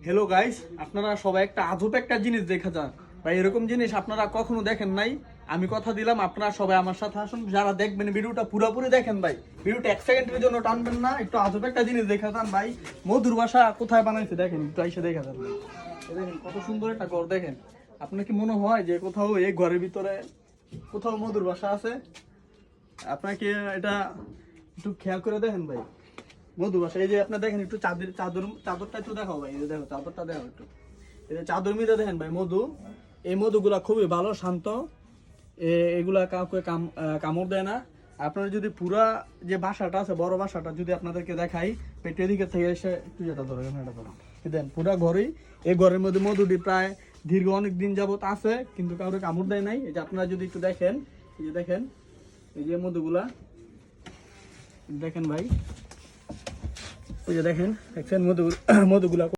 Hello guys, আপনারা সবাই একটা আজব একটা জিনিস দেখা যান ভাই। এরকম জিনিস আপনারা কখনো দেখেন নাই। আমি কথা দিলাম আপনারা সবাই আমার সাথে আসুন, যারা দেখবেন ভিডিওটা পুরোপুরি দেখেন ভাই। ভিডিওটা 1 সেকেন্ডের জন্য টানবেন না। একটু আজব একটা জিনিস দেখা যান ভাই। মধুর বাসা কোথায় বানাইছে দেখেন, একটু এসে দেখা যান ভাই। দেখেন কত সুন্দর একটা ঘর। দেখেন আপনার কি মনে হয় যে কোথাও এই ঘরের ভিতরে কোথাও মধুর বাসা আছে? আপনাকে এটা একটু খেয়াল করে দেখেন ভাই। মধু বাসা এই যে আপনি দেখেন, একটু চাদরটা একটু দেখাও ভাই। এই যে দেখো চাদরটা দেখো একটু। এই যে চাদর মিলে দেখেন ভাই মধু। এই মধুগুলা খুবই ভালো, শান্ত। এগুলা কাউকে কামড় দেয় না। আপনার যদি পুরা যে বাসাটা আছে, বড় বাসাটা যদি আপনাদেরকে দেখাই, পেটের দিকে থেকে এসে একটু যেটা ধরো, এটা ধরো, দেন পুরা ঘরেই। এই ঘরের মধ্যে মধুটি প্রায় দীর্ঘ অনেক দিন যাবত আছে, কিন্তু কাউকে কামড় দেয় নাই। এই যে আপনারা যদি একটু দেখেন, এই যে দেখেন, এই যে মধুগুলা দেখেন ভাই। এই যে দেখেন মধুগুলা